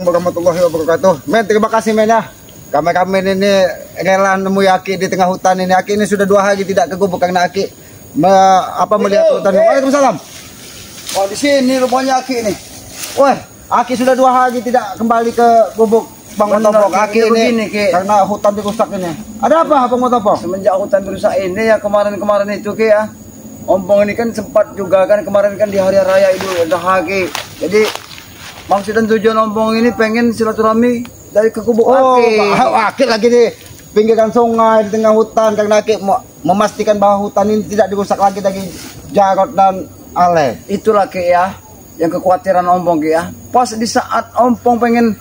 Warahmatullahi wabarakatuh. Men, terima kasih men ya. Kami ini rela nemu Aki di tengah hutan ini. Aki ini sudah 2 hari tidak ke gubuk karena Aki melihat hutan. Waalaikumsalam. Oh, di sini rumahnya Aki ini. Wah, Aki sudah 2 hari tidak kembali ke gubuk Bang Motopok. Aki ini begini, karena hutan dirusak ini. Ada apa Bang Motopok? Semenjak hutan dirusak ini ya kemarin itu Ki ya. Ompong ini kan sempat juga kan kemarin kan di hari raya Idul Adha Ki. Jadi maksud dan tujuan Ompong ini pengen silaturahmi dari ke gubuk Aki. Aki lagi di pinggiran sungai di tengah hutan karena Aki memastikan bahwa hutan ini tidak dirusak lagi dari Jarot dan Ale. Itulah Ki ya, yang kekhawatiran Ompong Ki ya. Pas di saat Ompong pengen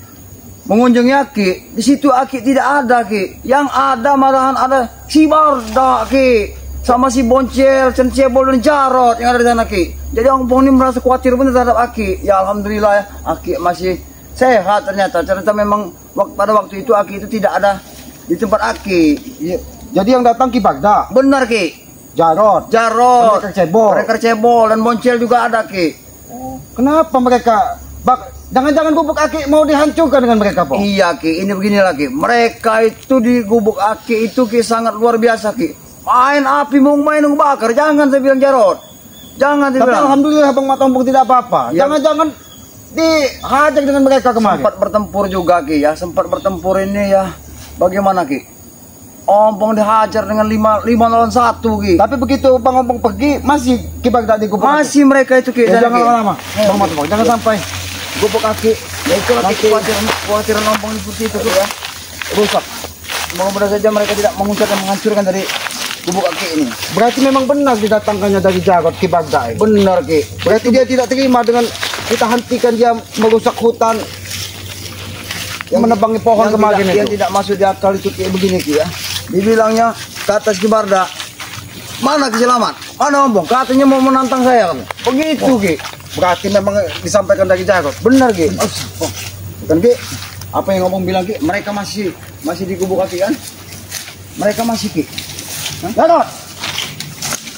mengunjungi Aki, di situ Aki tidak ada Ki. Yang ada malahan ada si Barda Ki, sama si Boncel, Cencebol dan Jarot yang ada di sana Ki. Jadi Ompong ini merasa khawatir benar terhadap Aki. Ya alhamdulillah ya, Aki masih sehat ternyata. Ternyata memang pada waktu itu Aki itu tidak ada di tempat Aki. Jadi yang datang Ki Bagda. Benar Ki. Jarot, mereka cebol dan Boncel juga ada Ki. Kenapa mereka? Jangan-jangan gubuk Aki mau dihancurkan dengan mereka, Pak? Iya Ki, ini begini lagi. Mereka itu di gubuk Aki itu Ki sangat luar biasa Ki. Main api mau main bakar, jangan saya bilang Jarot. Jangan saya bilang. Tapi alhamdulillah Bang Matompong tidak apa-apa. Jangan-jangan dihajar dengan mereka kemarin. Sempat bertempur juga Ki ya, sempat bertempur ini ya. Bagaimana Ki? Ompong dihajar dengan 5 lawan 1 Ki. Tapi begitu Bang Ompong pergi masih Ki Bagda di gubuk. Masih Aki. Mereka itu Ki. Ya, jangan lama-lama. Bang Matompong, jangan sampai gubuk Aki. Ya itu lagi kekhawatiran Ompong seperti itu Ki ya. Rusak. Mudah-mudahan saja mereka tidak menguncang dan menghancurkan dari gubuk Aki ini. Berarti memang benar didatangkannya dari Jarot Ki Bagda. Benar Ki. Berarti dia tidak terima dengan kita hentikan dia merusak hutan yang menebangi pohon kemarin itu. Yang tidak masuk di akal itu Ki begini Ki ya. Dibilangnya ke atas Ki Barda, mana Ki Selamat? Mana Ompong? Katanya mau menantang saya kan? Begitu Ki. Berarti memang disampaikan dari Jarot. Benar Ki. Bukan Ki? Apa yang Ompong bilang Ki? Mereka masih di gubuk Aki kan? Mereka masih Ki. Jarot,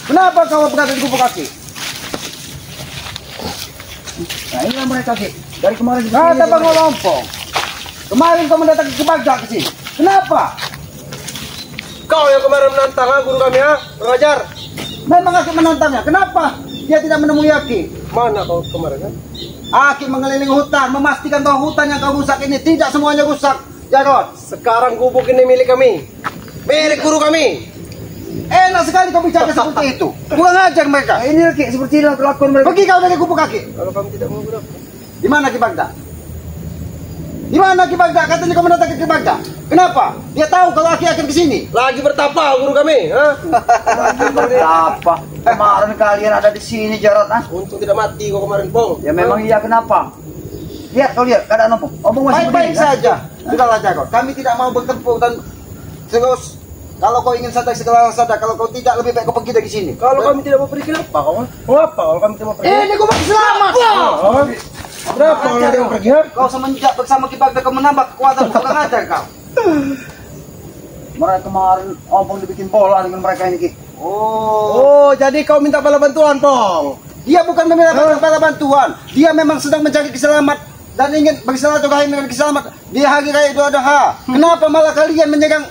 kenapa kau berada di gubuk Aki? Nah inilah mereka Ki. Dari kemarin Kata Bang Ompong, kemarin kau mendatangi Ki Bagda ke sini. Kenapa? Kau yang kemarin menantang guru kami ya, pengajar. Memang Aki menantangnya. Kenapa dia tidak menemui Aki? Mana kau kemarin kan? Aki mengelilingi hutan, memastikan bahwa hutan yang kau rusak ini tidak semuanya rusak. Jarot, Sekarang gubuk ini milik kami, milik guru kami. enak sekali kau bicara seperti itu. Kurang ajar mereka. Ini Ki, seperti inilah kelakuan mereka. Pergi kau dari gubuk Aki. Kalau kami tidak mau berapa? Di mana Ki Bagda? Di mana Ki Bagda? Katanya kau mendatangi Ki Bagda. Kenapa? Dia tahu kalau Aki akan ke sini. Lagi bertapa guru kami, ha? Apa? Kemarin kalian ada di sini Jarot ah? Untuk tidak mati kau kemarin, Pong. Ya memang iya kenapa? Lihat kau lihat keadaan Ompong. Ompong masih Baik-baik begini, kan? saja. Sudahlah Jarot. Kami tidak mau bertempur dan terus. Kalau kau ingin sadar segala sadar. Kalau kau tidak, lebih baik kau pergi dari sini. Kalau kami tidak mau pergi, kenapa kau? Mau apa? Kalau kami tidak mau pergi? Ini gubuk selamat. Berapa kalau dia mau pergi? Ha? Kau semenjak bersama Ki Bagda kau menambah kekuatan. Kurang ajar kau. Mereka kemarin Ompong dibikin bola dengan mereka ini Ki. Oh, jadi kau minta bala bantuan, Pong? Dia bukan meminta bala bantuan. Dia memang sedang mencari keselamat dan ingin bersilaturahmi dengan keselamat di hari raya Idul Adha. Kenapa malah kalian menyerang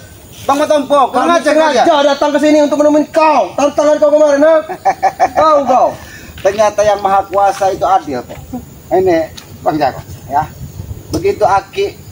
Bang Matompong? Kurang ajar kalian. Sengaja datang ke sini untuk menemuin kau. Tantangan kau kemarin, ha? Tahu kau? Ternyata yang maha kuasa itu adil kok. Ini Bang Jarot ya. Begitu Aki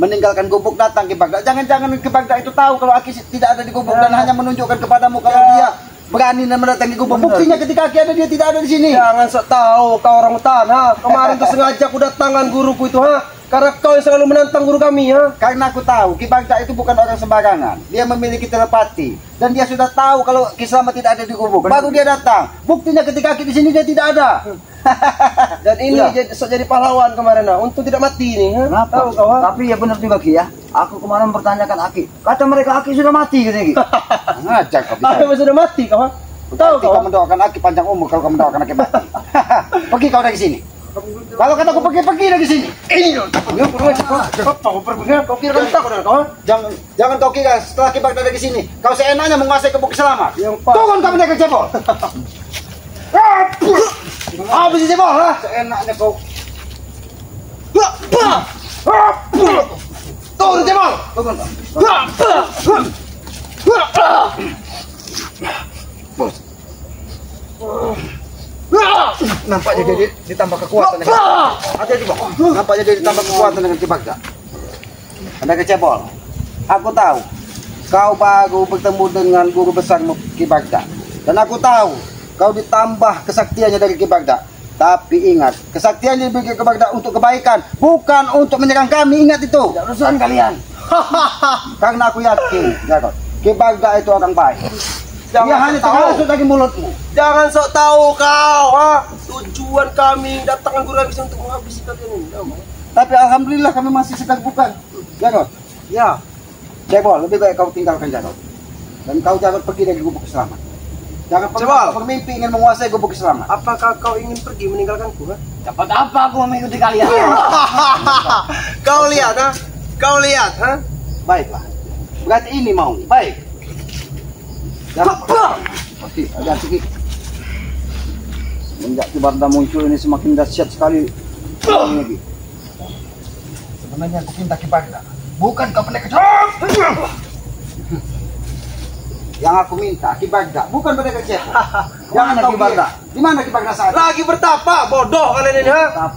meninggalkan gubuk datang Ki Bagda. Jangan-jangan Ki Bagda itu tahu kalau Aki tidak ada di gubuk dan hanya menunjukkan kepadamu kalau dia berani dan mendatangi gubuk. Buktinya ketika Aki ada dia tidak ada di sini. Jangan sok tahu kau orang hutan, ha? Kemarin tuh sengaja aku datangan guruku itu, ha? Karena kau yang selalu menantang guru kami, ha? Karena aku tahu Ki Bagda itu bukan orang sembarangan. Dia memiliki telepati dan dia sudah tahu kalau Ki Selamat tidak ada di gubuk. Baru dia datang. Buktinya ketika Aki di sini dia tidak ada. Dan ini jadi pahlawan kemarin, ha? Untuk tidak mati ini, ha? Kenapa? Tahu kau, ha? Tapi ya benar juga Ki ya. Aku kemarin bertanyakan Aki. Kata mereka Aki sudah mati katanya Ki. Ngajak kau Aku bicara. sudah mati kau, ha? Tahu Tahu kau? kau mendoakan Aki panjang umur kalau kau mendoakan Aki mati. Pergi kau dari sini. Kalau kata aku pergi dari sini. Ini loh, kau pergi, kau kira kau takut kau, ha? Jangan kau kira setelah Ki Bagda dari sini kau seenaknya menguasai gubuk Selamat. Yang pas. Turun kau menaikkan cebol. Habis cebol, ha? Seenaknya kau. Turun. Bos. Nampaknya dia ditambah kekuatan dengan hati-hati bos. Nampaknya dia ditambah kekuatan dengan Ki Bagda. Ada kecebol. Aku tahu kau baru bertemu dengan guru besar Ki Bagda. Dan aku tahu kau ditambah kesaktiannya dari Ki Bagda. Tapi ingat, kesaktiannya diberi Ki Bagda untuk kebaikan, bukan untuk menyerang kami. Ingat itu. Tidak urusan kalian. Karena aku yakin, Ki Bagda itu orang baik. Dia hanya termasuk dari mulutmu. Jangan sok tahu kau, ha? Tujuan kami datangkan guru kami untuk menghabisi kalian ini. Tapi alhamdulillah kami masih sedang bukan. Jarod. Ya. Cebol, lebih baik kau tinggalkan Jarod. Dan kau jangan pergi dari gubuk selamat. Jangan pernah bermimpi ingin menguasai gubuk selamat. Apakah kau ingin pergi meninggalkanku, ha? Dapat apa aku mengikuti kalian? Kau lihat, ha? Kau lihat, ha? Baiklah. Berarti ini mau. Baik. Oke, ada sedikit. Semenjak Ki Bagda muncul ini semakin dahsyat sekali. Sebenarnya aku cinta Ki Bagda. Bukan kau pendekar. Yang aku minta Ki Bagda, bukan pendekar cepo. Jangan Ki Bagda. Di mana Ki Bagda saat? Lagi bertapa, bodoh kalian ini, ha?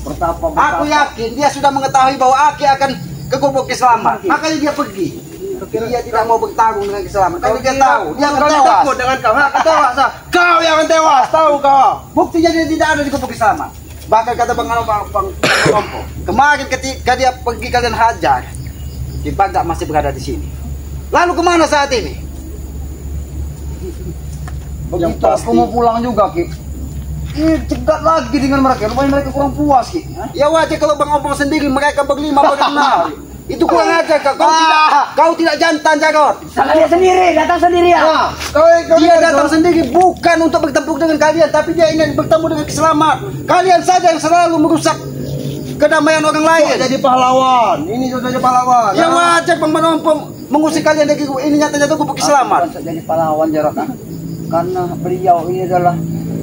Bertapa. Aku yakin dia sudah mengetahui bahwa Aki akan ke gubuk Selamat. Makanya dia pergi. Dia tidak mau bertarung dengan Selamat. Tapi dia tahu, dia akan tewas. Takut dengan kau, ha? Tewas, ha? Kau yang akan tewas, tahu kau? Buktinya dia tidak ada di gubuk Selamat. Bahkan kata Bang Rompo, kemarin ketika dia pergi kalian hajar, Ki Bagda masih berada di sini. Lalu kemana saat ini? Begitu aku mau pulang juga, Ki. Cegat lagi dengan mereka. Rupanya mereka kurang puas, Ki. Ya wajar kalau Bang Opong sendiri, mereka berlima berenam. Itu kurang aja, Kak. Kau tidak jantan, Jarod. Salah dia sendiri, datang sendiri ya. Nah, dia datang sendiri bukan untuk bertempur dengan kalian, tapi dia ingin bertemu dengan Selamat. Kalian saja yang selalu merusak kedamaian orang lain. Jadi pahlawan. Ini sudah jadi pahlawan. Ya wajar Bang Opong mengusir kalian dari ini nyatanya itu gubuk Selamat. Jadi pahlawan Jarod, karena beliau ini adalah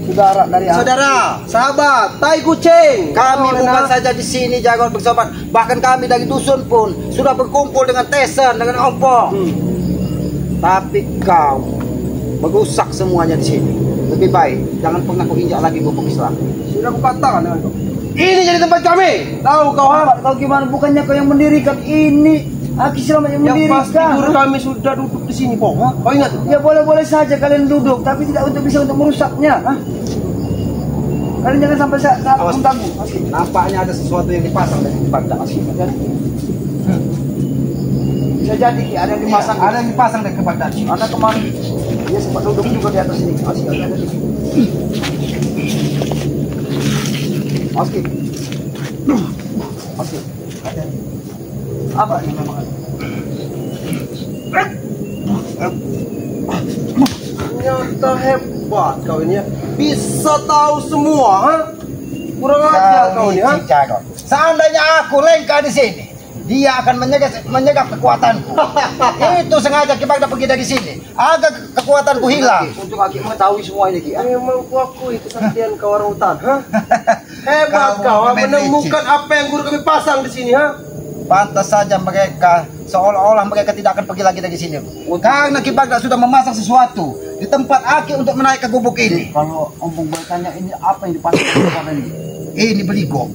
saudara dari saudara, sahabat, tai kucing. Kami bukan saja di sini Jarod bersobat, bahkan kami dari dusun pun sudah berkumpul dengan Tesen, dengan Ompong. Tapi kau merusak semuanya di sini. Lebih baik jangan pernah kau injak lagi gubuk Islam. Sudah aku katakan dengan kau. Ini jadi tempat kami. Tahu kau, ha? Kau gimana? Bukannya kau yang mendirikan ini? Aki Selamat yang mendirikan. Yang pasti guru kami sudah duduk di sini, Pong. Ha? Kau ingat? Ya boleh-boleh saja kalian duduk, tapi tidak bisa untuk merusaknya. Kalian jangan sampai saat mengganggu. Nampaknya ada sesuatu yang dipasang dari Ki Bagda. Bisa jadi ada yang dipasang. Ada yang dipasang dari Ki Bagda. Ada kemarin dia sempat duduk juga di atas ini. Oke. Apa ini memang? Ternyata hebat kau ini ya. Bisa tahu semua, ha? Kurang ajar kau ini, ha? Seandainya aku lengkap di sini, dia akan menyegap kekuatanku. Itu sengaja Ki Bagda pergi dari sini agar kekuatanku hilang. Untuk Aki mengetahui semua ini, Ki. Memang kuakui kesaktian kau orang hutan, ha? Hebat kau, ha? Menemukan apa yang guru kami pasang di sini, ha? Pantas saja mereka seolah-olah mereka tidak akan pergi lagi dari sini. Karena Ki Bagda sudah memasang sesuatu di tempat Aki untuk menaik ke gubuk ini. Kalau Ompong bertanya ini apa yang dipasang kemarin ini? Ini beligo.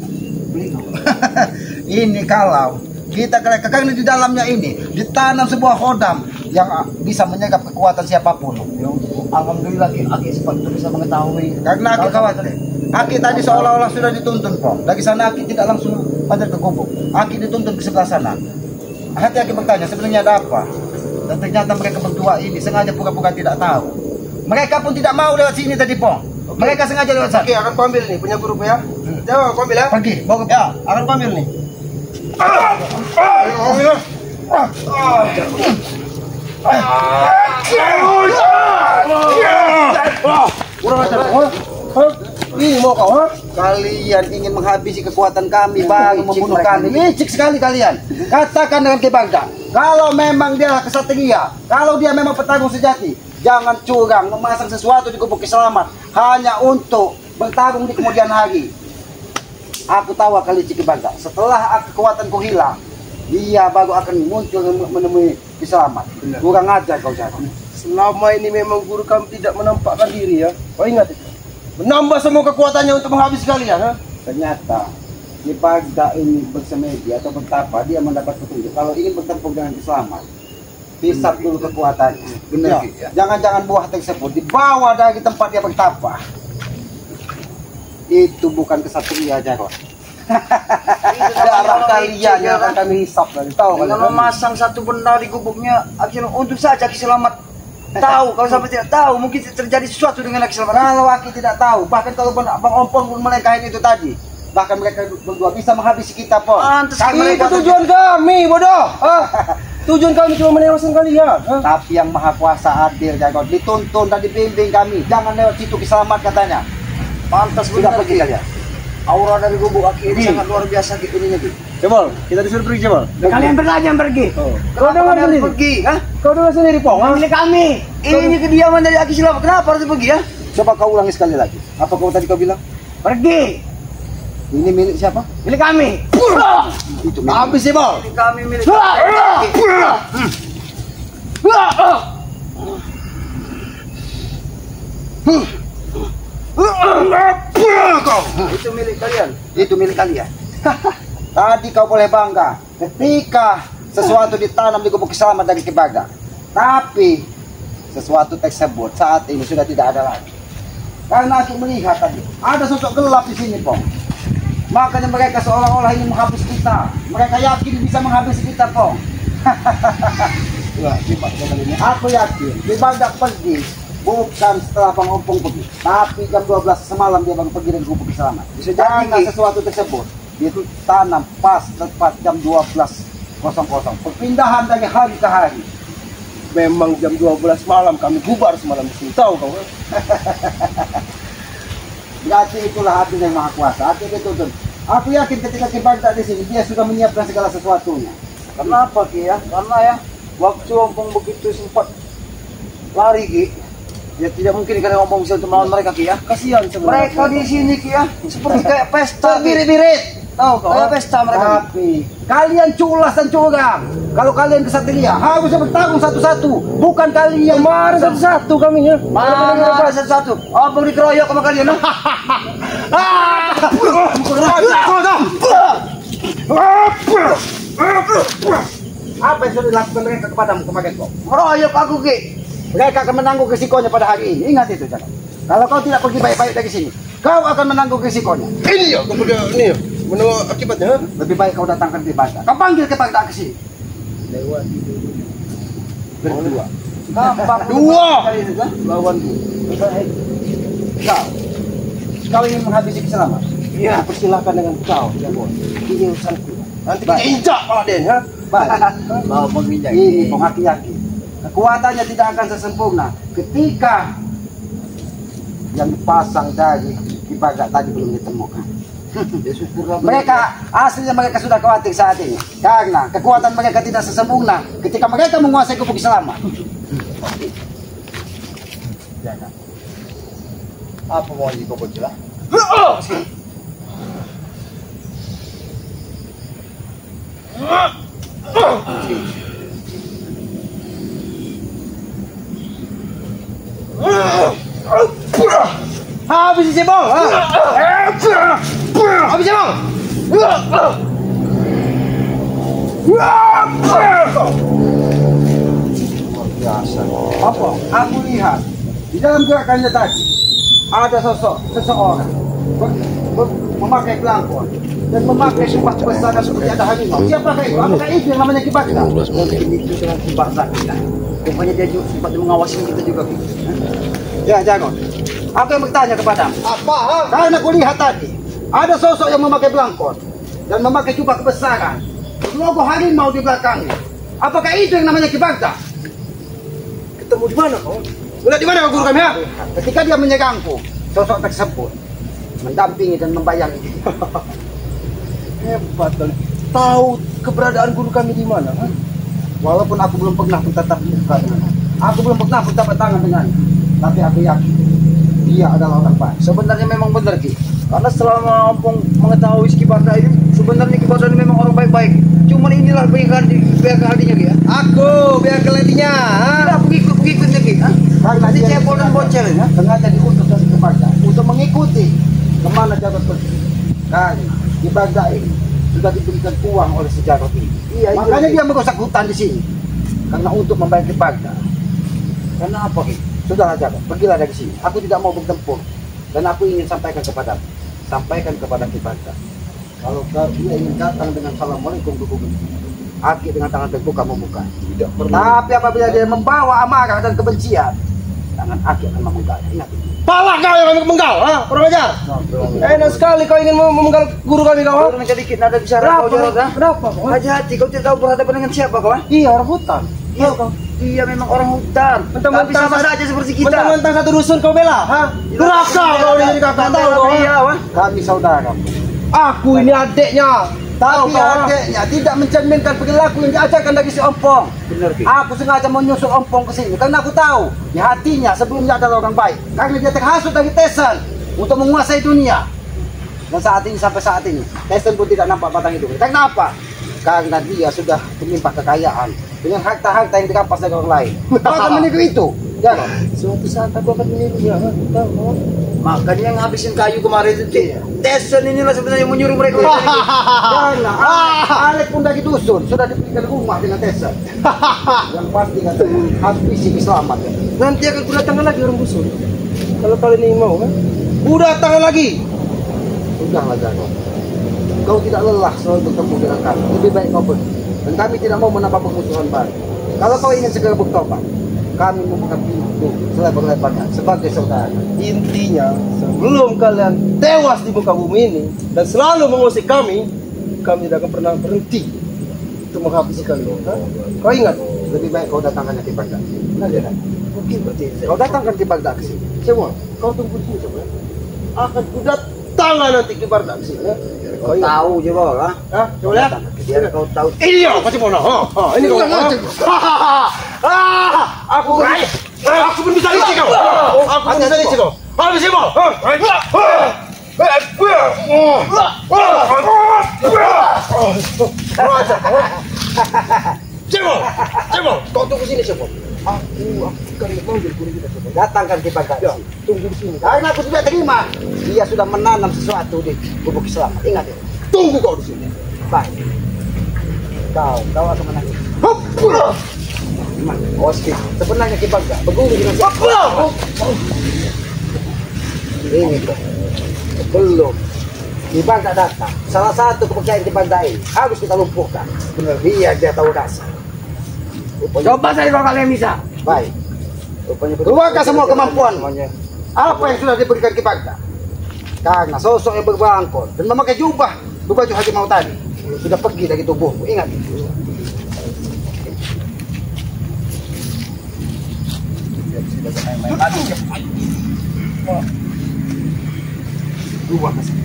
Ini kalau kita karena di dalamnya ini ditanam sebuah hodam yang bisa menyegap kekuatan siapapun. Alhamdulillah Aki sempat bisa mengetahui. Karena Aki khawatir. Aki tadi seolah-olah sudah dituntun, Pong. Dari sana Aki tidak langsung pada ke gubuk. Aki dituntun ke sebelah sana. Hati Aki bertanya sebenarnya ada apa. Dan ternyata mereka berdua ini sengaja pura-pura tidak tahu. Mereka pun tidak mau lewat sini tadi, Pong. Mereka sengaja lewat sana. Oke, akan kuambil nih punya guru ya. Coba kuambil ya. Pergi, bawa ke ya, akan kuambil nih. Kurang ajar, Ini mau kau, ha? Kalian ingin menghabisi kekuatan kami, baru membunuh kami. Licik sekali kalian. Katakan dengan Ki Bagda, kalau memang dia kesatria, kalau dia memang petarung sejati, jangan curang memasang sesuatu di gubuk Selamat hanya untuk bertarung di kemudian hari. Aku tahu akan licik Ki Bagda. Setelah kekuatanku hilang, dia baru akan muncul menemui kiselamat. Kurang ajar kau Jago. Selama ini memang guru kami tidak menampakkan diri ya. Kau ingat itu? Menambah semua kekuatannya untuk menghabisi kalian, ha? Ternyata di Bagda ini bersemedi atau bertapa dia mendapat petunjuk. Kalau ingin bertempur dengan kiselamat, hisap dulu kekuatannya. Benar. Ya. Jangan-jangan buah tersebut dibawa dari tempat dia bertapa. Itu bukan kesatria Jago. Darah kalian yang akan kami hisap lagi. Tahu Dengan kalian? memasang satu benda di gubuknya, akhirnya untuk saja Ki Selamat tahu. Kalau sampai tidak tahu, mungkin terjadi sesuatu dengan Ki Selamat. Kalau Aki tidak tahu, bahkan kalau Bang Ompong pun melengkahin itu tadi, bahkan mereka berdua bisa menghabisi kita, Pong. Pantes Kami Itu tujuan kami, bodoh. Ha? Tujuan kami cuma menewaskan kalian. Ha? Tapi yang Maha Kuasa adil, Jago, dituntun dan dibimbing kami. Jangan lewat situ kiselamat katanya. Pantas Sudah benar pergi Ki. kalian. Aura dari gubuk Aki ini sangat luar biasa Ki ininya Ki. Cebol, kita disuruh pergi Cebol. Kalian berdua yang pergi. Kau dengar kalian sendiri. pergi? Hah? Kau dengar sendiri, Pong. Ha? Milik kami. Ini kediaman dari Aki Selamat. Kenapa harus pergi ya? Coba kau ulangi sekali lagi. Apa kau tadi kau bilang? Pergi. Ini milik siapa? Milik kami. Itu milik. Habis Cebol. Milik kami milik. Itu milik kalian. Itu milik kalian. Tadi kau boleh bangga ketika sesuatu ditanam di gubuk kiselamat dari Kibaga. Tapi sesuatu tersebut saat ini sudah tidak ada lagi. Karena aku melihat tadi ada sosok gelap di sini, Pong. Makanya mereka seolah-olah ingin menghabis kita. Mereka yakin bisa menghabisi kita, Pong. Wah, aku yakin Kibaga pergi bukan setelah Bang Ompong pergi, tapi jam 12 semalam dia baru pergi dari gubuk kiselamat. Bisa jadi Karena sesuatu tersebut itu tanam pas tepat jam 12.00. Perpindahan dari hari ke hari. Memang jam 12 malam kami bubar semalam di sini. Tahu kau? Ha? Berarti itulah hati yang Maha Kuasa. Hati dituntun. Aku yakin ketika Kibaga di sini dia sudah menyiapkan segala sesuatunya. Kenapa Ki ya? Karena ya waktu Ompong begitu sempat lari Ki, ya tidak mungkin karena Ompong bisa untuk melawan mereka Ki ya. Kasihan sebenarnya. Mereka di sini Ki ya seperti kayak pesta Ki. Terbirit-birit. Tahu kau? Kayak pesta mereka. Ki. Tapi kalian culas dan curang. Kalau kalian kesatria harusnya bertarung satu-satu. Bukan kalian Kemarin satu-satu kami ya. Mana satu-satu? Ompong dikeroyok sama kalian? Ha? Apa yang sudah dilakukan mereka kepadamu kemarin kok? Meroyok aku Ki. Mereka akan menanggung risikonya pada hari ini. Ingat itu, jangan. Kalau kau tidak pergi baik-baik dari sini, kau akan menanggung risikonya. Ini ya, kemudian ini ya. Menunggu akibatnya. Ha? Lebih baik kau datangkan ke Kibaga. Kau panggil Kibaga ke sini. Berdua. Gampang. Dua. Lawan kau. Kau ingin menghabisi kiselamat? Iya. Persilahkan dengan kau, ya bos. Ini urusanku. Nanti kita injak Pak Den, ha? Baik. Mau menginjak. Ini penghati-hati. Kekuatannya tidak akan sesempurna ketika yang dipasang dari Kibaga tadi belum ditemukan. Mereka aslinya mereka sudah khawatir saat ini karena kekuatan mereka tidak sesempurna ketika mereka menguasai gubuk kiselamat. Apa mau di gubuk lah? Habis si Cebol. Habis Cebol. Biasa. Apa? Aku lihat di dalam gerakannya tadi ada seseorang memakai belangkon dan memakai sumpah besar seperti ada harimau. Siapakah itu? Apakah itu yang namanya Kibaga? Mungkin itu dengan Kibaga kita. Rupanya dia juga sempat mengawasi kita juga. Ya, Jago. Aku yang bertanya kepadamu. Apa? Ha? Karena aku lihat tadi ada sosok yang memakai belangkon dan memakai jubah kebesaran, logo harimau di belakangnya. Apakah itu yang namanya Kibaga? Ketemu di mana kau? Melihat di mana kau guru kami, ha? Ketika dia menyerangku, sosok tersebut mendampingi dan membayangi. Hebat kali. Tahu keberadaan guru kami di mana, ha? Walaupun aku belum pernah bertatap muka dengan, aku belum pernah bertepuk tangan dengan, tapi aku yakin dia adalah orang baik. Sebenarnya memang benar Ki. Karena selama Ompong mengetahui si Kibaga ini, sebenarnya Kibaga ini memang orang baik-baik. Cuma inilah biarkan hadinya Ki ya. Aku biar keletinya. Tidak pengikut-pengikutnya Ki. Karena Ini dia cepol dan boncel ya. sengaja diutus dari Baghdad untuk mengikuti kemana Jarod pergi. Karena di Baghdad ini sudah diberikan uang oleh si Jarod ini. Iya, Makanya iya. dia merusak hutan di sini. Karena untuk membayar ke Baghdad. Karena apa Ki? Sudahlah Jarod, pergilah dari sini. Aku tidak mau bertempur. Dan aku ingin sampaikan kepada di Baghdad. Kalau dia ingin datang dengan assalamualaikum Aki dengan tangan terbuka membuka. Tidak perlu. Tapi apabila dia membawa amarah dan kebencian, tangan Aki akan membuka. Ingat itu. Pala kau yang menggal, ha? Kurang ajar. Enak sekali kau ingin memenggal guru kami kau. Kau dengan dikit nada bicara kau Jarod. Kenapa? Hati-hati kau tidak tahu berhadapan dengan siapa kau. Iya orang hutan. Iya kau. Dia memang orang hutan. Tapi sama saja seperti kita. Mentang-mentang satu dusun kau bela, ha? Durhaka kau jadi kakak tahu kau. Iya, wah. Kami saudara. Aku ini adiknya. Tapi adiknya tidak mencerminkan perilaku yang diajarkan dari si Ompong. Benar Ki. Aku sengaja menyusul Ompong ke sini karena aku tahu di hatinya sebelumnya adalah orang baik. Karena dia terhasut dari Tessen untuk menguasai dunia. Dan sampai saat ini Tessen pun tidak nampak batang hidung. Karena apa? Karena dia sudah melimpah kekayaan dengan harta-harta yang dirampas dari orang lain. Kau akan meniru itu. Ya, Suatu saat aku akan menirunya. Makanya yang ngabisin kayu kemarin itu Tessen inilah sebenarnya menyuruh mereka. karena Alek pun dari dusun sudah diberikan rumah dengan Tessen. Yang pasti kan habis ini selamat. Ya. Nanti akan kudatangkan lagi orang dusun. Kalau kalian ini mau, kan? Kudatangkan lagi. Sudahlah Jarod. Kau tidak lelah selalu bertemu dengan kami. Lebih baik kau pergi. Dan kami tidak mau menambah permusuhan baru. Kalau kau ingin segera bertobat, kami membuka pintu selebar-lebarnya sebagai saudara. Intinya, sebelum kalian tewas di muka bumi ini dan selalu mengusik kami tidak akan pernah berhenti untuk menghabisi kalian. Ha? Kau ingat? Lebih baik kau datangkan ke Baghdad. Benar tidak? Mungkin berarti Kau datangkan ke Baghdad ke sini. semua. Kau tunggu di sini semua. Akan kudatangkan nanti ke Baghdad ke sini. Ya? Kau tahu je bawah lah. Hah? Coba lihat. Biar kau tahu. Iya, pasti mau ini kau. Aku pun bisa licik kau. Aku pun bisa licik kau. Habis sih mau. Cemo, kau tunggu sini Cemo. Aku akan memanggil guru kita Cemo. Datangkan ke Baghdad. Ya, tunggu di sini. Karena aku tidak terima. Dia sudah menanam sesuatu di gubuk Islam. Ingat itu. Tunggu kau di sini. Baik. Kau akan menangis. Oski, sebenarnya ke Baghdad berguru dengan siapa? Ini tuh. Belum. Di Baghdad datang. Salah satu kepercayaan di Baghdad ini harus kita lumpuhkan. Benar, dia tahu rasa. Coba saya kalau kalian bisa. Baik. Keluarkan semua kemampuan. Apa yang sudah diberikan ke Baghdad? Karena sosok yang berbangkot dan memakai jubah berbaju Haji Mau tadi sudah pergi dari tubuhmu. Ingat itu.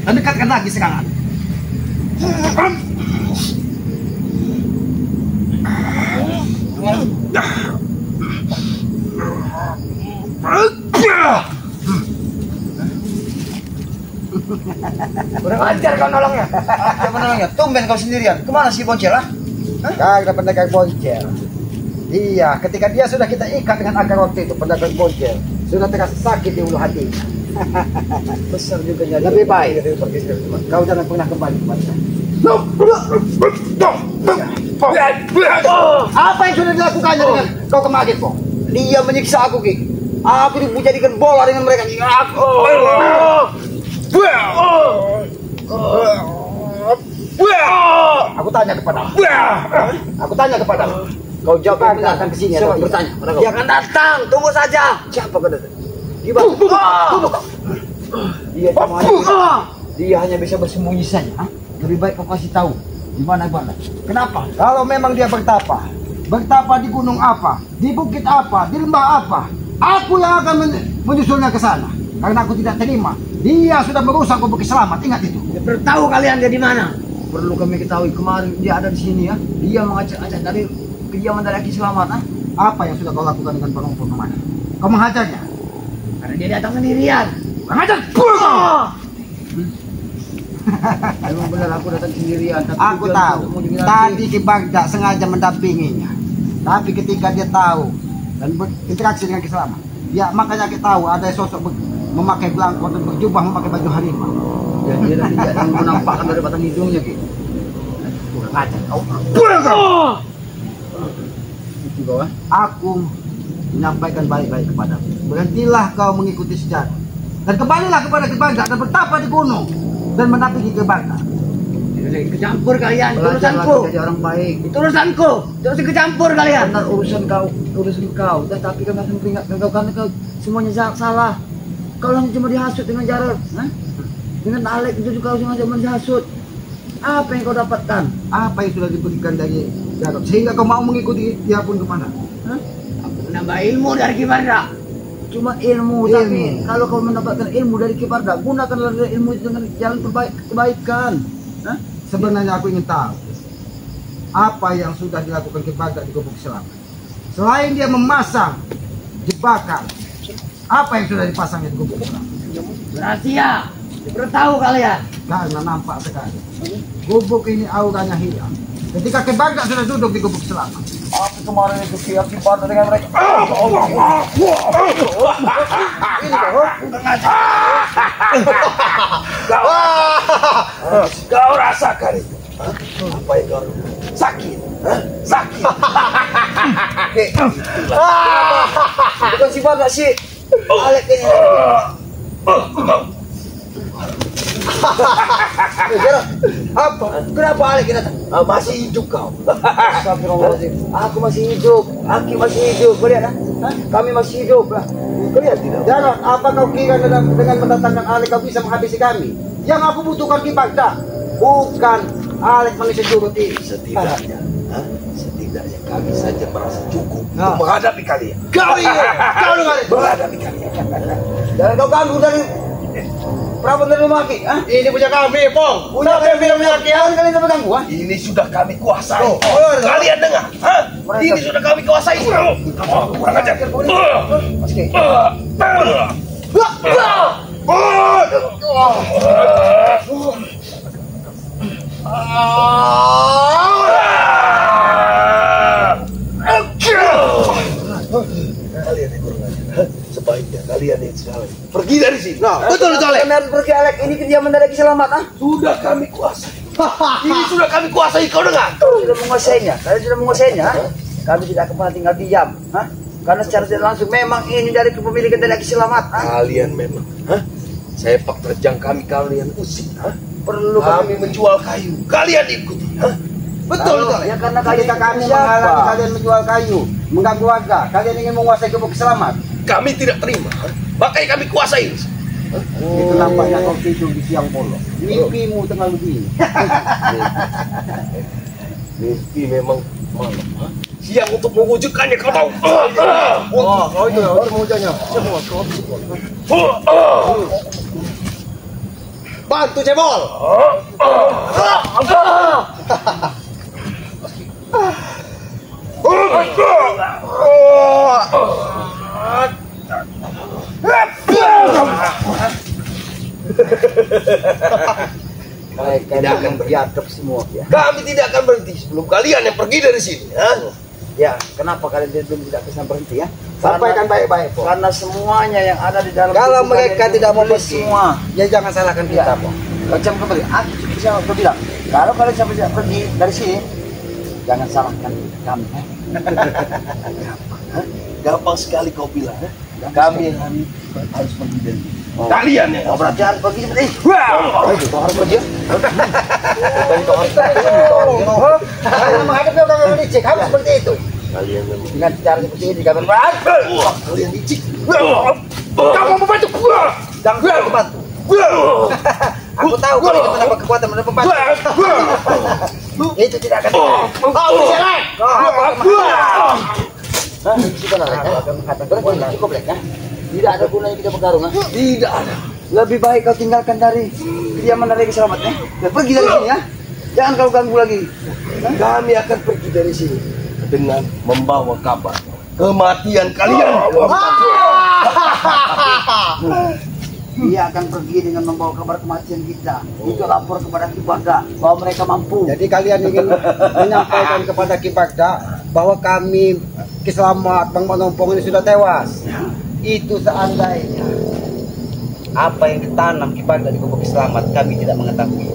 Dan dekatkan lagi serangan. Kurang ajar kau nolongnya. Siapa nolongnya? Tumben kau sendirian. Kemana si Boncel ah? Karena pendagang boncel. Iya, ketika dia sudah kita ikat dengan akar waktu itu, pendagang boncel sudah terasa sakit di ulu hati. Besar juga jadi. Lebih baik kau jangan pernah kembali kepada saya. Apa yang sudah dilakukannya dengan kau kemarin, Pong? Dia menyiksa aku Ki. Aku dijadikan bola dengan mereka. Aku tanya kepadamu. Aku tanya kepadamu. Kau jawab yang benar akan kesini atau bertanya. Dia akan datang. Tunggu saja. Siapa kau datang? Dia hanya bisa bersembunyi saja. Lebih baik kau kasih tahu di mana. Kenapa? Kalau memang dia bertapa di gunung apa, di bukit apa, di lembah apa, aku yang akan menyusulnya ke sana. Karena aku tidak terima. Dia sudah merusak gubuk selamat. Ingat itu. Ya, perlu tahu kalian dia di mana? Perlu kami ketahui. Kemarin dia ada di sini ya. Dia mengajak-ajak dari kediaman dari Aki Selamat. Apa yang sudah kau lakukan dengan perempuan kemarin? Kau menghajarnya? Karena dia datang sendirian. Menghajar! Memang benar aku datang sendirian. Tapi Aku tujuan tahu. untuk mengunjungi Ranti. Tadi Ki Bagda sengaja mendampinginya. Tapi ketika dia tahu dan berinteraksi dengan Ki Selamat, ya makanya kita tahu ada sosok memakai belangkon dan berjubah memakai baju harimau. Ya, dia tidak yang menampakkan dari batang hidungnya, Ki. Bukan kaca kau. Itu kau, ah? Aku menyampaikan baik-baik kepadamu. Berhentilah kau mengikuti sejarah. Dan kembalilah kepada Ki Bagda dan bertapa di gunung dan mendampingi Ki Bagda. Tidak usah ikut campur kalian, itu Belajarlah urusanku. jadi orang baik. Itu urusanku. Tidak usah ikut campur kalian. Benar urusan kau. Tapi kau harus memperingatkan kau karena kau semuanya salah. Kau hanya cuma dihasut dengan Jarod, dengan Alek itu juga kau sengaja menghasut. Apa yang kau dapatkan? Apa yang sudah diberikan dari Jarod sehingga kau mau mengikuti dia pun kemana? Aku menambah ilmu dari Ki Bagda. Cuma ilmu, tapi kalau kau mendapatkan ilmu dari Ki Bagda, gunakanlah ilmu itu dengan jalan kebaikan. Sebenarnya aku ingin tahu apa yang sudah dilakukan Ki Bagda di Gubuk Selamat. Selain dia memasang jebakan, apa yang sudah dipasangnya di Gubuk Selamat? Rahasia. Perlu tahu kalian. Karena nampak sekali gubuk ini auranya hilang ketika Ki Bagda sudah duduk di Gubuk Selamat. Apa kemarin itu Ki Bagda dengan mereka? Kau rasakan itu? Apa yang kau sakit? Sakit. Bukan si Bagda sih. Alek ini. Apa? Kenapa Alek ini datang? Masih hidup kau. Astagfirullahaladzim. Aku masih hidup. Aki masih hidup. Kau lihat, kami masih hidup. Kau lihat tidak? Jarod, apa kau kira dengan mendatangkan Alek kau bisa menghabisi kami? Yang aku butuhkan Ki Bagda, bukan Alek manusia jurut ini. Setidaknya kami saja merasa cukup untuk menghadapi kalian. Kau menghadapi kalian. Jangan kau ganggu dari perabotan rumah Ki. Ini punya kami, Pong. Punya Ki. Kalian sama ganggu, Ini sudah kami kuasai. Kalian dengar? Ini sudah kami kuasai. Kurang ajar. Mas Ki. Kalian yang kurang ajar. Sebaiknya kalian yang sekali pergi dari sini. Betul, Alek. Kami harus pergi, Alek. Ini kediaman dari Ki Selamat, Sudah kami kuasai. Ini sudah kami kuasai. Kau dengar? Sudah menguasainya. Kalian sudah menguasainya. Kami tidak akan pernah tinggal diam. Karena secara tidak langsung memang ini dari kepemilikan dari Ki Selamat. Kalian memang, sepak terjang kalian usik. Perlu Kami menjual kayu. Kalian ikuti. Betul, Ya karena Ketika kami menghalangi kalian menjual kayu, mengganggu warga, kalian ingin menguasai Gubuk Selamat. Kami tidak terima. Makanya kami kuasai. Itu nampaknya kau tidur di siang bolong. Mimpimu terlalu dini. Mimpi memang malam. Siang untuk mewujudkannya, kau tahu. Kau itu mewujudnya. Semua kau. Bantu cebol. tidak akan berhadap semua ya. Kami tidak akan berhenti sebelum kalian yang pergi dari sini. Ya, kenapa kalian belum tidak bisa berhenti ya? Sampaikan baik-baik, Po. Karena semuanya yang ada di dalam Kalau tubuh mereka kalian tidak mau itu pergi, semua. ya jangan salahkan kita, Po. Macam kembali, aku bisa bilang, kalau kalian sampai tidak pergi dari sini, jangan salahkan kami. Gampang sekali kau bilang. Kami yang harus pergi dari sini. Kalian yang harus Berarti harus pergi seperti ini. Kau harus pergi. Karena menghadapi orang licik harus seperti itu. Kalian memang. Dengan cara seperti ini, kalian berhati. Kalian licik. Kamu membantu gua. Jangan kau bantu. Aku tahu kau itu mendapat kekuatan mendapat bantu. Itu tidak akan. Sudahlah, akan mengatakan cukup ya. Tidak ada gunanya kita bertarung. Tidak ada. Lebih baik kau tinggalkan dari kediaman dari Ki Selamat ya. Dan pergi dari sini ya. Jangan kau ganggu lagi. Kami akan pergi dari sini dengan membawa kabar kematian kalian. dia akan pergi dengan membawa kabar kematian kita. Itu lapor kepada Ki Bagda bahwa mereka mampu. Jadi kalian ingin menyampaikan kepada Ki Bagda bahwa kami Ki Slamet, Bang Manompong ini sudah tewas. Itu seandainya apa yang ditanam Ki Bagda di gubuk Ki Slamet kami tidak mengetahui.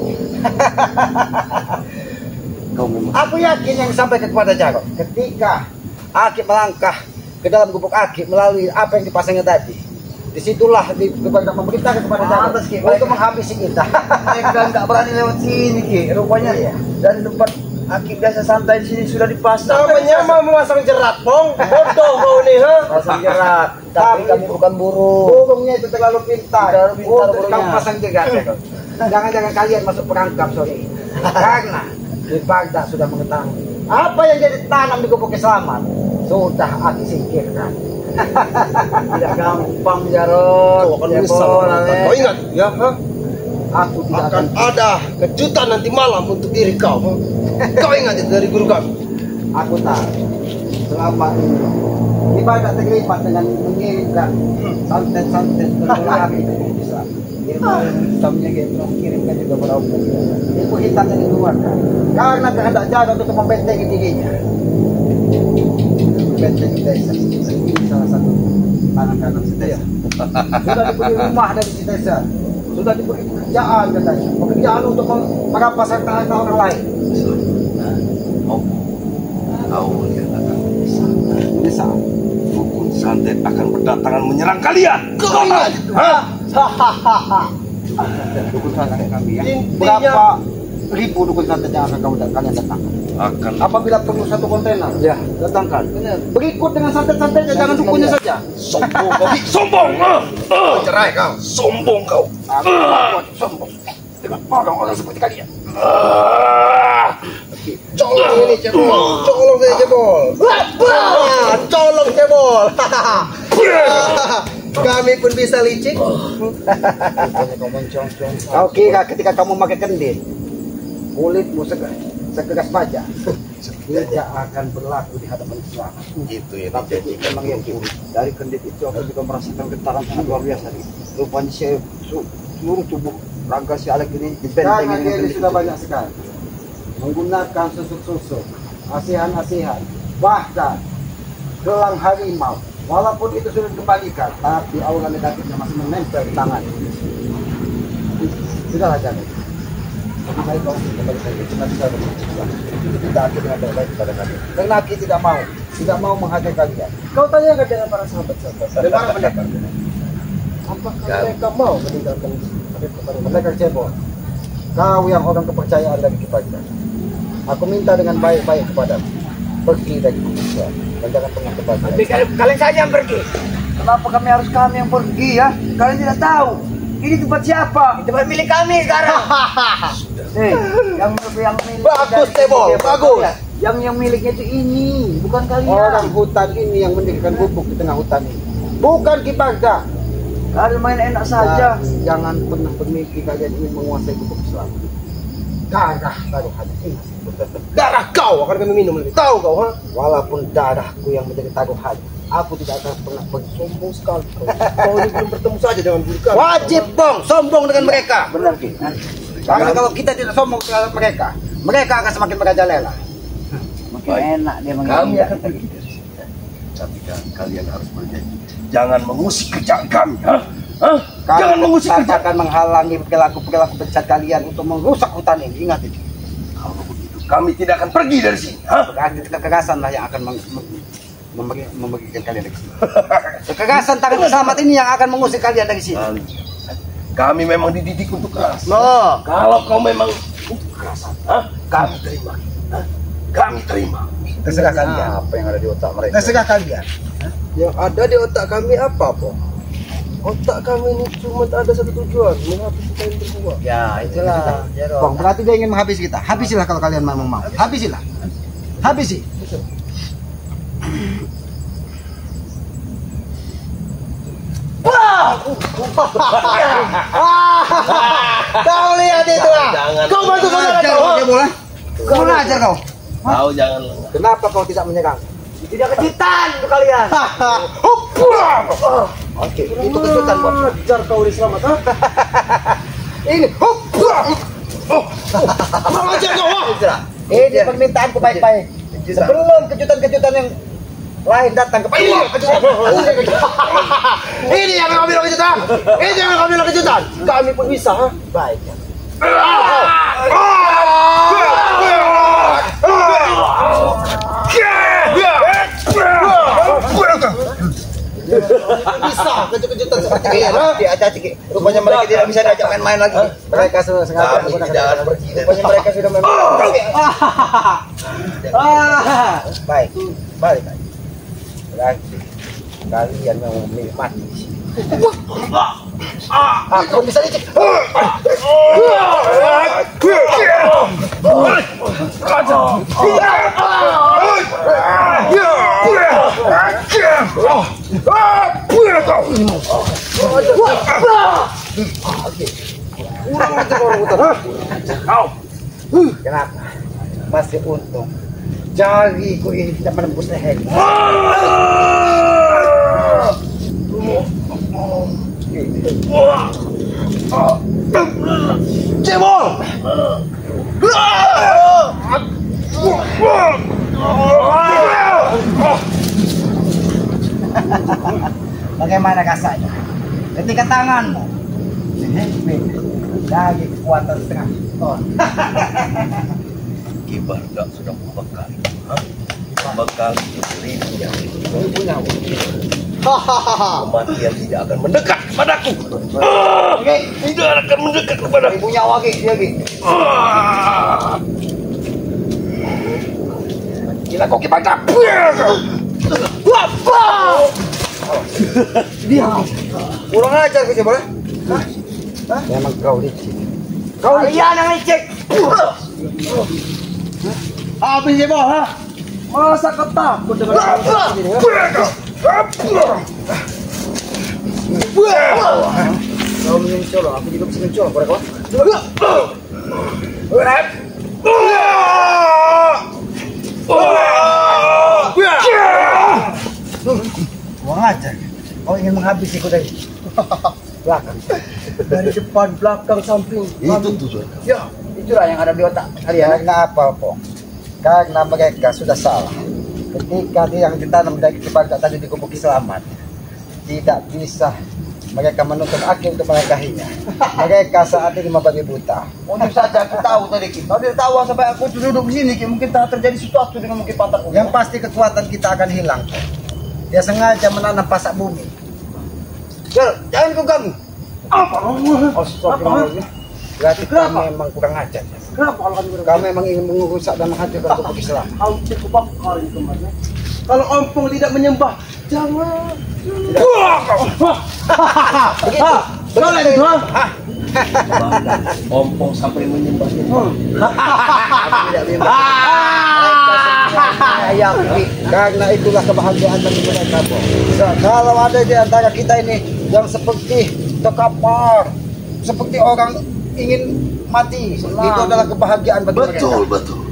Aku yakin yang disampaikan kepada Jarot ketika Aki melangkah ke dalam gubuk Aki melalui apa yang dipasangnya tadi. Disitulah Ki Bagda memerintahkan kepada Jarot untuk menghabisi kita. Mereka nggak berani lewat sini, Ki. Rupanya dari tempat Aki biasa santai di sini sudah dipasang. Namanya mau memasang jerat, Bong. Bodoh kau nih, ha? Pasang jerat. Tapi kami bukan burung. Burungnya itu terlalu pintar. Terlalu pintar Untuk burungnya. kamu pasang jerat. Jangan-jangan kalian masuk perangkap, sorry. Karena Ki Bagda sudah mengetahui apa yang jadi tanam di gubuk Ki Slamet sudah Aki singkirkan. Tidak gampang, Jarot. Kau akan menyesal. Kau ingat, ya, ha? Aku tidak Akan ada kejutan nanti malam untuk diri kau. Ha? Kau ingat itu dari guru kami. Aku tahu selama ini Ki Bagda terlibat dengan mengirimkan santet-santet berlari ke gubuk Ki Slamet. Hitamnya gitu kirimkan juga pada umum. Ilmu hitam yang dikeluarkan karena kehendak Jarot untuk membentengi dirinya. Membentengi desa. Ini salah satu tanah kanan si desa. Sudah diberi rumah dari si desa. Sudah diberi pekerjaan katanya. Pekerjaan untuk merampas harta orang lain. Kau lihat akan Bisa. dukun santet akan berdatangan menyerang kalian. Kau ingat? Hahaha. Dukun santet kami ya. Berapa ribu dukun santet yang akan kalian datangkan? Akan Apabila perlu satu kontainer, Ya. datangkan. Berikut dengan santet-santetnya, jangan dukunnya saja. sombong kau. Sombong. Cerai kau. Sombong kau. Aku kuat sombong dengan orang-orang seperti kalian. Colong ini cebol. Colong saya cebol. Wah, colong cebol. Kami pun bisa licik. Kau kira ketika kamu pakai kendil, kulitmu sekeras baja, tidak akan berlaku di hadapan Islam. Itu ya. Tapi itu memang yang buruk. Dari kendit itu aku juga merasakan getaran sangat luar biasa. Rupanya seluruh tubuh raga si Alek ini dibenteng dengan kendit. Sudah banyak sekali menggunakan susuk-susuk, asihan-asihan, bahkan gelang harimau. Walaupun itu sudah dikembalikan, tapi aura negatifnya masih menempel di tangan. Sudahlah jangan. Lebih baik kau kembali saja. Cuma bisa tidak akan dengan baik kepada kalian. Karena Aki tidak mau menghajar kalian. Kau tanyakan dengan para sahabat-sahabat. Bagaimana pendapat? Apakah mereka mau meninggalkan mereka cebol? Kau yang orang kepercayaan dari Ki Bagda. Aku minta dengan baik-baik kepadamu. Pergi dari Indonesia dan jangan pernah kembali. Tapi kalian saja yang pergi. Kenapa kami yang pergi ya? Kalian tidak tahu. Ini tempat siapa? Tempat milik kami sekarang. yang milik Bagus, Tebol, bagus. Yang miliknya itu ini, bukan kalian. Orang hutan ini yang mendirikan gubuk di tengah hutan ini. Bukan Ki Bagda. Kalian main enak saja. Dan jangan pernah bermimpi kalian ingin menguasai gubuk Islam. Darah taruhan ini. Darah kau akan kami minum nanti. Tahu kau, ha? Walaupun darahku yang menjadi taruhan, aku tidak akan pernah Sombong sekali kau. Kau ini belum bertemu saja dengan guru kami. wajib Bong sombong dengan mereka. Benar Ki. Karena kalau kita tidak sombong dengan mereka, mereka akan semakin merajalela. Makin enak dia Kami menginjak. akan pergi dari sini. Tapi kalian harus berjanji. Jangan mengusik kerjaan kami. Jangan mengusik Kami kerjaan. akan menghalangi perilaku pecat kalian untuk merusak hutan ini. Ingat itu. Kalau begitu, kami tidak akan pergi dari sini. Berarti kekerasan lah yang akan memberikan kalian dari sini. Kekerasan tangan Slamet ini yang akan mengusir kalian dari sini. Kami memang dididik untuk keras. No. Kalau kau memang untuk kekerasan, kami terima. Kami terima. Terserah kalian. Apa yang ada di otak mereka? Terserah kalian. Yang ada di otak kami apa, Bong? Otak kami ini cuma ada satu tujuan, menghabisi kalian berdua. Ya itulah. Bang, berarti dia ingin menghabisi kita. Habisilah kalau kalian memang mau. Habisilah. Habisi. Kau lihat itu, ah. Jangan. Kau bantu saudara kau, ha? Kau ajar kau. Kau jangan lengah. Kenapa kau tidak menyerang? Tidak kejutan untuk kalian. Hahaha. Oke, itu kejutan buat. Ajar kau ini selamat, ha? Ini. Kurang ajar kau, ha? Ini permintaanku baik-baik. Sebelum kejutan-kejutan yang lain datang kepada Ini yang kau bilang kejutan. Ini yang kau bilang kejutan. Kami pun bisa, ha? baik. Bisa kejutan seperti ini, ha? Hati-hati, rupanya mereka tidak bisa diajak main-main lagi. Mereka sengaja menggunakan Rupanya mereka sudah main. baik. Balik. Lagi kalian yang menikmati di sini. Aku bisa licik. Kenapa? Masih untung. Jariku ini tidak menembus leher. Cebol. Bagaimana kasarnya? Ketika tanganmu lagi kekuatan setengah ton. Kibarga sudah membekali. Membekali ribunya. Kematian tidak akan mendekat kepadaku. Tidak akan mendekat kepadaku. Ibu nyawa lagi. Gila kau kibarga. Kurang ajar kau coba. Memang kau licik. Kalian yang licik. Habis cebol, ha? Masa ketakut dengan kau begini, ha? Kau menyusul, aku juga bisa menyusul. Boleh kau? Kurang ajar. Kau ingin menghabisiku dari belakang. Dari depan, belakang, samping. Itu tujuan. Ya, itulah yang ada di otak kalian. Karena apa, Pong? Karena mereka sudah salah. Ketika dia yang ditanam dari kepada tadi di Gubuk Selamat, tidak bisa mereka menuntut hakim untuk menikahinya. Mereka saat ini membabi buta. Untung saja aku tahu tadi, Ki. Kalau tidak tahu sampai aku duduk di sini, Ki, mungkin tak terjadi sesuatu dengan mungkin patah. Yang pasti kekuatan kita akan hilang. Dia sengaja menanam pasak bumi. Jangan kau ganggu. Apa? Astagfirullahaladzim. Berarti kami memang kurang ajar. Kenapa kalau kami Kami memang ingin mengurusak dan menghancurkan Gubuk Islam. hampir kebakar itu kemarin. Kalau ompong tidak menyembah, jangan. Begitu. Boleh itu, ha? Ompong sampai menyembah. Karena itulah kebahagiaan bagi mereka, Bos. Kalau ada di antara kita ini yang seperti terkapar, seperti orang ingin mati, itu adalah kebahagiaan bagi mereka. Betul.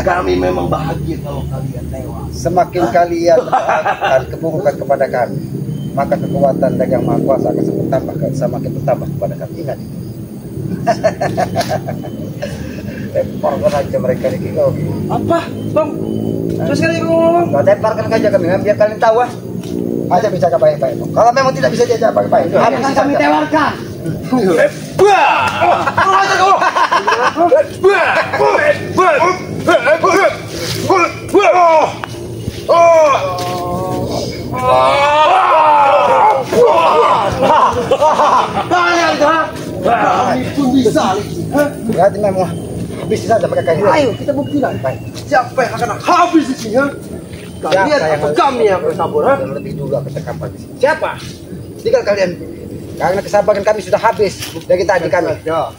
Kami memang bahagia kalau kalian tewas. Semakin kalian mendoakan keburukan kepada kami, maka kekuatan dari Yang Maha Kuasa akan semakin bertambah kepada kami. Ingat itu. Lemparkan aja mereka di kau. Apa, Bang? Terus kali ngomong. Kau lemparkan aja kami, biar kalian tahu. Aja bicara baik-baik. Kalau memang tidak bisa diajak baik-baik, habisi kami tewarkan. Kami pun bisa, Liki. Berarti memang habisi saja mereka ini. Ayo kita buktikan. Baik. Siapa yang akan habis di sini, ha? Kalian atau kami yang berkabur, ha? Dan lebih dulu akan terkapar di sini. Siapa? Tinggal kalian. Karena kesabaran kami sudah habis dari tadi kami. Ya.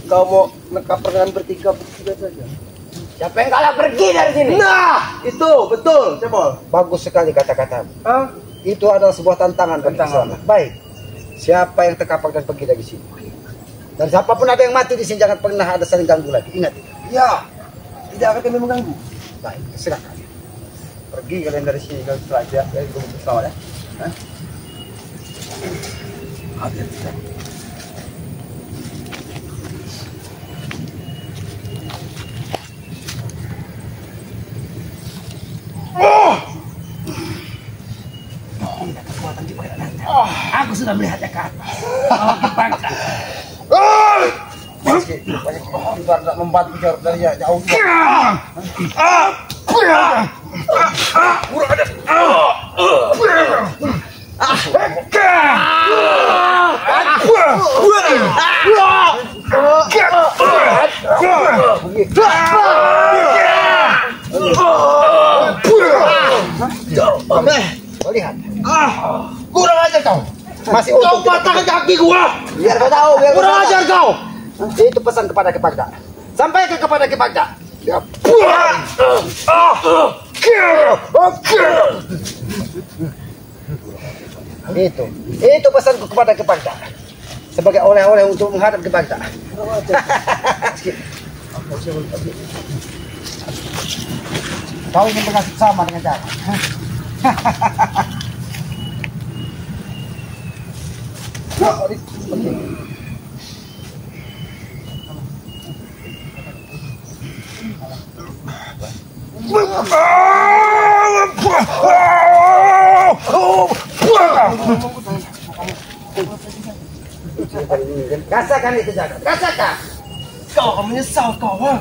Kau mau nekapar dengan bertiga saja. Siapa yang kalah pergi dari sini? Nah, itu betul, Cebol. Bagus sekali kata-katamu. Hah? Itu adalah sebuah tantangan bagi Tantangan. Islam. Baik. Siapa yang terkapar dan pergi dari sini? Dan siapapun ada yang mati di sini jangan pernah ada saling ganggu lagi. Ingat itu. Ya. Tidak akan kami mengganggu. Baik, serah kalian. Pergi kalian dari sini kalau saja dari Gubuk Selamat ya. Hah? Hati-hati. Aku sudah melihatnya ke atas. Tidak membantu dari jauh. Lihat. Kurang ajar kau. Masih Kau untung. patahkan kaki gua. Biar kau tahu, biar kau Kurang tahu. ajar kau. Itu pesan kepada Kipagda. Sampaikan kepada Kipagda. Ya. Itu pesanku kepada Kipagda. Sebagai oleh-oleh untuk menghadap Kipagda. Kau ingin bernasib sama dengan cara. Rasakan itu jaga. Rasakan. Kau akan menyesal kau. Ha?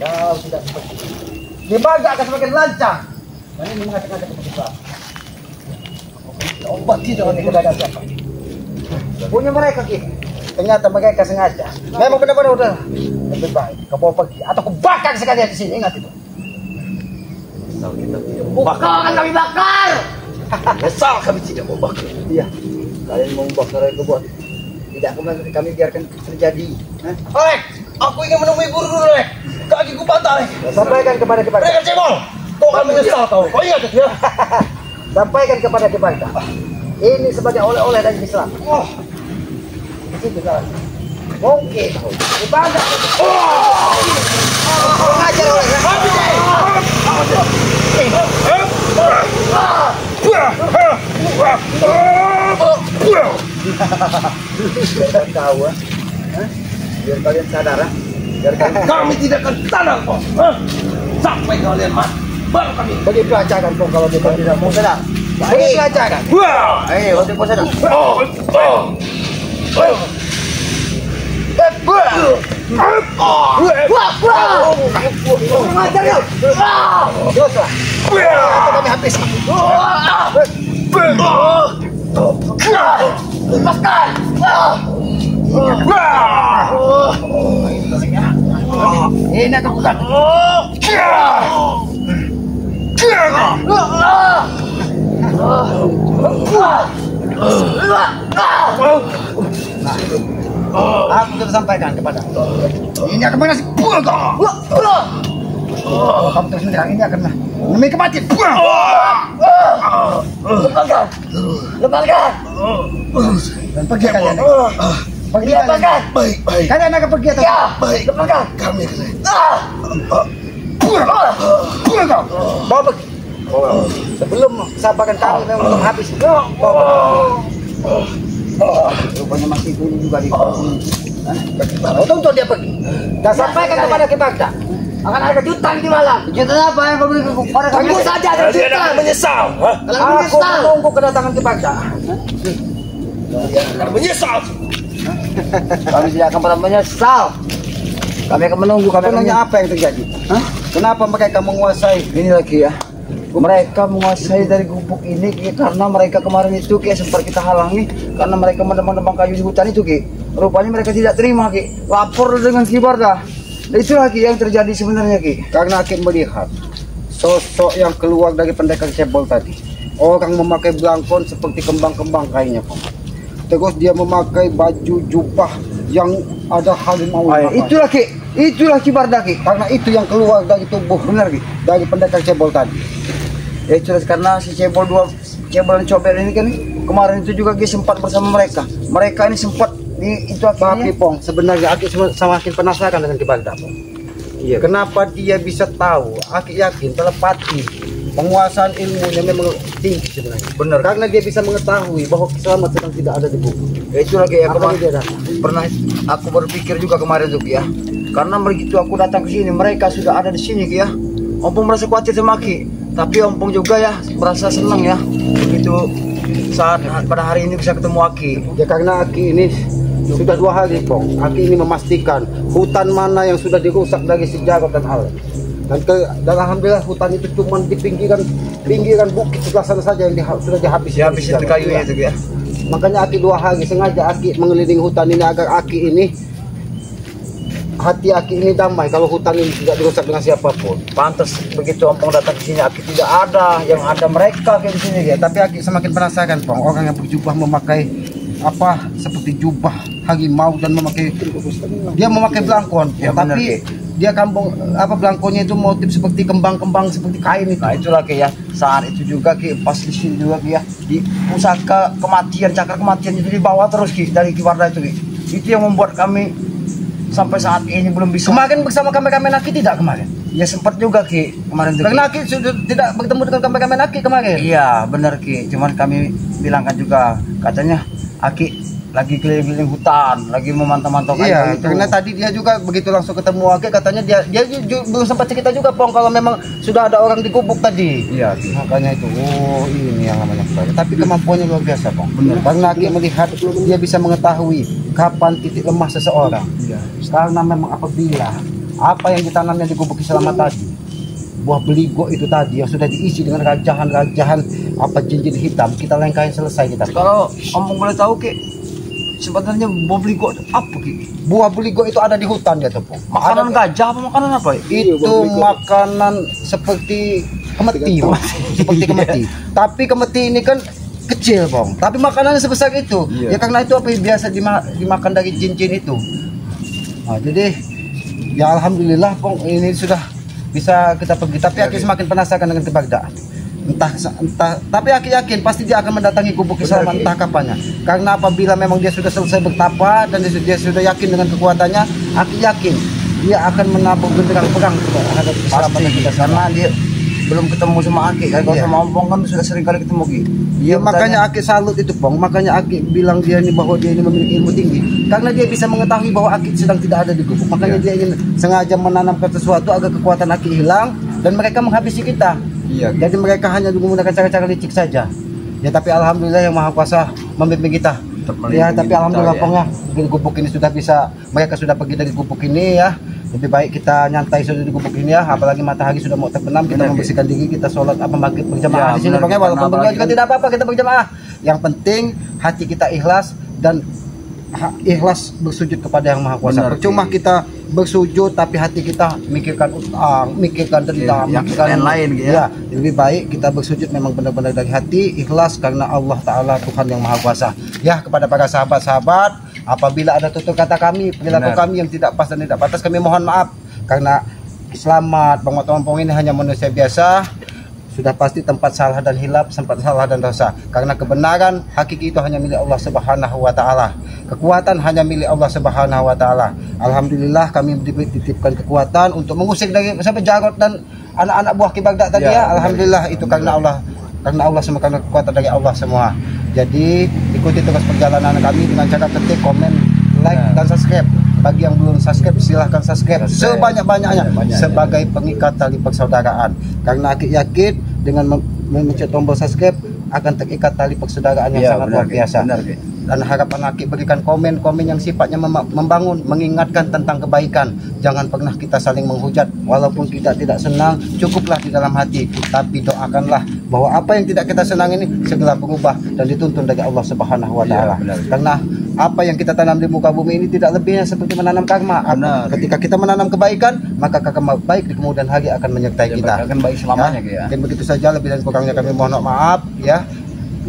Kau tidak seperti itu. Kipagda akan semakin lancang. Dan ini mengajak-ajak ke besar. Obat tidak ada kepada siapa. Punya mereka kita. Ternyata mereka sengaja. Memang benar-benar udah lebih baik. Kau bawa pergi atau kau bakar sekalian di sini. Ingat itu. Bukan kami bakar. Menyesal kami tidak mau bakar. Iya. Kalian mau membakar itu buat. Tidak kami biarkan terjadi. Oleh, aku ingin menemui guru dulu, Lek. Kaki ku patah, Lek. Sampaikan kepada Kipagda. Mereka cebol. Kau akan menyesal kau. Kau ingat itu ya? Sampaikan kepada Kipagda. Ini sebagai oleh-oleh dari Islam. Oh, Itu kan. Mungkin Kipagda. Mengajar oleh. Biar tahu, biar kalian sadar, biar kalian Kami tidak akan sadar kok. Hah? Sampai kalian mati. Baru kami. bagi pelajaran kok kalau kita tidak mau sadar. Bagi pelajaran. Wah! Ayo, untuk mau sadar. Mengajar ya. Dosa. Kami habis. Lepaskan. Ini aku bukan. Aku sudah sampaikan kepada. Ini akan mengasih buah. Kamu terus menyerang ini akan demi kematian. Lepaskan. Lepaskan. Dan pergi kalian. Pergi kalian. Baik, baik. Kalian akan pergi atau? Baik. Lepaskan. Kami akan. Buang kau. Bawa pergi. Sebelum sabarkan kami belum habis. Rupanya masih dulu juga di Untung dia pergi. Dan sampaikan kepada Kipagda. Akan ada kejutan di malam. Kejutan apa yang kau beri kepada kami? Tunggu saja ada Kalian kejutan. akan menyesal. Hah? Aku menunggu kedatangan Kipagda. Kalian akan menyesal. Kami tidak akan pernah menyesal. Kami akan menunggu. Kami nanya apa yang terjadi? Kenapa mereka menguasai? Ini lagi ya. Mereka menguasai dari gubuk ini Ki, karena mereka kemarin itu Ki sempat kita halangi karena mereka menebang-nebang kayu di hutan itu Ki. Rupanya mereka tidak terima Ki. Lapor dengan Kipagda. Itulah Ki yang terjadi sebenarnya Ki. Karena Ki melihat sosok yang keluar dari pendekar cebol tadi. Orang memakai belangkon seperti kembang-kembang kayaknya Pak. Terus dia memakai baju jubah yang ada harimau. Itulah Ki. Itulah Kipagda Ki. Karena itu yang keluar dari tubuh benar Ki. Dari pendekar cebol tadi. Ya itu karena si cebol dan cobel ini kan kemarin itu juga Ki sempat bersama mereka. Mereka ini sempat di itu akhirnya. Tapi Pong, sebenarnya Aki semakin penasaran dengan Kipagda Pong. Iya. Kenapa dia bisa tahu? Aki yakin telepati penguasaan ilmunya memang tinggi sebenarnya. Benar. Karena dia bisa mengetahui bahwa kisamat sedang tidak ada di buku. Ya, itu lagi ya, Makanya dia datang. pernah aku berpikir juga kemarin tuh Ki ya. Karena begitu aku datang ke sini, mereka sudah ada di sini Ki ya. Ompong merasa khawatir sama Ki, tapi Ompong juga ya merasa senang ya. Begitu saat pada hari ini bisa ketemu Aki. Ya karena Aki ini sudah 2 hari, Pong. Aki ini memastikan hutan mana yang sudah dirusak dari si Jarod dan Ale. Dan alhamdulillah hutan itu cuma di pinggiran bukit sebelah sana saja yang sudah dihabisi. Habis itu kayunya itu ya. Makanya Aki 2 hari sengaja Aki mengelilingi hutan ini agar Aki ini hati Aki ini damai kalau hutan ini tidak dirusak dengan siapapun. Pantas begitu Ompong datang ke sini Aki tidak ada, yang ada mereka kayak di sini ya. Tapi Aki semakin penasaran, Pong. Orang yang berjubah memakai apa seperti jubah harimau dan memakai belangkon Ya, tapi benar, dia kampung apa belangkonnya itu motif seperti kembang-kembang seperti kain itu. Nah itulah Ki ya. Saat itu juga Ki pas di sini juga Ki ya. Di pusaka kematian, cakar kematian itu dibawa terus Ki dari Ki Wardah itu Ki. Itu yang membuat kami sampai saat ini belum bisa. Kemarin bersama kameramen Aki tidak kemarin? Ya sempat juga Ki kemarin tuh. Karena Aki sudah tidak bertemu dengan kameramen Aki kemarin. Iya benar Ki. Cuman kami bilangkan juga katanya Aki lagi keliling-keliling hutan, lagi memantau-mantau Iya, itu. karena tadi dia juga begitu langsung ketemu Aki katanya dia belum sempat cerita juga, Pong, kalau memang sudah ada orang dikubuk tadi. Iya, makanya itu. Oh, ini yang namanya kebaya. Tapi kemampuannya luar biasa, Pong. Benar. Karena Aki melihat dia bisa mengetahui kapan titik lemah seseorang. Iya. Karena memang apabila apa yang ditanamnya di gubuk selama tadi, buah beligo itu tadi yang sudah diisi dengan rajahan-rajahan apa jin-jin hitam, kita lengkahin selesai kita. Kalau Ompong boleh tahu Ki, sebenarnya buah beligo apa Ki? Buah beligo itu ada di hutan ya, Pong. Makanan gajah apa makanan apa? Itu makanan seperti kemeti, Bang. Seperti kemeti. Tapi kemeti ini kan kecil, Bang. Tapi makanannya sebesar itu. Iya. Ya karena itu apa yang biasa dimakan dari jin-jin itu. Nah, jadi ya alhamdulillah, Bang, ini sudah bisa kita pergi. Tapi Aki semakin penasaran dengan keberadaan. Entah, tapi Aki yakin pasti dia akan mendatangi gubuk Kisalaman entah kapannya. Karena apabila memang dia sudah selesai bertapa dan dia sudah yakin dengan kekuatannya, Aki yakin dia akan menabung genderang perang terhadap Kisalaman dan kita Karena dia belum ketemu sama Aki kan. Kalau Iya. sama Ompong kan sudah sering kali ketemu Ki. Ya makanya Aki salut itu, Pong. Makanya Aki bilang dia ini bahwa dia ini memiliki ilmu tinggi karena dia bisa mengetahui bahwa Aki sedang tidak ada di gubuk. Makanya dia ingin sengaja menanamkan sesuatu agar kekuatan Aki hilang dan mereka menghabisi kita. Iya. Jadi mereka hanya menggunakan cara-cara licik saja. Ya tapi alhamdulillah yang Maha Kuasa membimbing kita. Ya tapi alhamdulillah, Pong, ya. Mungkin gubuk ini sudah bisa, mereka sudah pergi dari gubuk ini ya. Lebih baik kita nyantai sudah di gubuk ini ya. Apalagi matahari sudah mau terbenam, kita membersihkan diri, kita sholat apa maghrib berjamaah Ya, di sini, benar, Pong, ya. Walaupun karena berdua juga apalagi tidak apa-apa, kita berjamaah. Yang penting hati kita ikhlas dan ikhlas bersujud kepada Yang Maha Kuasa. Benar, Percuma Ki. kita bersujud tapi hati kita mikirkan utang, mikirkan dendam, Yang mikirkan lain-lain, Ki, ya. Ya, lebih baik kita bersujud memang benar-benar dari hati, ikhlas karena Allah Ta'ala Tuhan yang Maha Kuasa. Ya, kepada para sahabat-sahabat, apabila ada tutur kata kami, perilaku Benar. kami yang tidak pas dan tidak pantas, kami mohon maaf. Karena selamat, Bang Ompong ini hanya manusia biasa. Sudah pasti tempat salah dan hilap, tempat salah dan dosa. Karena kebenaran hakiki itu hanya milik Allah Subhanahu wa taala. Kekuatan hanya milik Allah Subhanahu wa taala. Alhamdulillah kami dititipkan kekuatan untuk mengusir dari sampai Jarod dan anak-anak buah Ki Bagdak tadi ya. Alhamdulillah itu karena Allah semua, karena kekuatan dari Allah semua. Jadi ikuti terus perjalanan kami dengan cara ketik, komen, like dan subscribe. Bagi yang belum subscribe silahkan subscribe sebanyak-banyaknya sebagai pengikat tali persaudaraan. Karena Aki yakin dengan mencet tombol subscribe akan terikat tali persaudaraan yang sangat luar biasa. Benar, Ki. Dan harapan Aki berikan komen-komen yang sifatnya membangun, mengingatkan tentang kebaikan. Jangan pernah kita saling menghujat, walaupun kita tidak senang, cukuplah di dalam hati. Tapi doakanlah bahwa apa yang tidak kita senang ini segera berubah dan dituntun dari Allah Subhanahu wa taala. Karena apa yang kita tanam di muka bumi ini tidak lebihnya seperti menanam karma. Ketika kita menanam kebaikan, maka karma baik di kemudian hari akan menyertai kita. Akan baik selamanya Ki ya. Dan begitu saja, lebih dan kurangnya kami mohon maaf ya.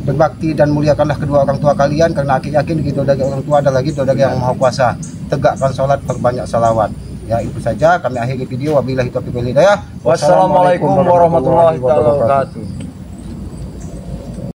Berbakti dan muliakanlah kedua orang tua kalian, karena Aki yakin ridho dari orang tua adalah ridho dari Yang Maha Kuasa. Tegakkan sholat, perbanyak salawat. Ya itu saja, kami akhiri video. Wabillahi taufiq wal hidayah. Wassalamualaikum warahmatullahi wabarakatuh.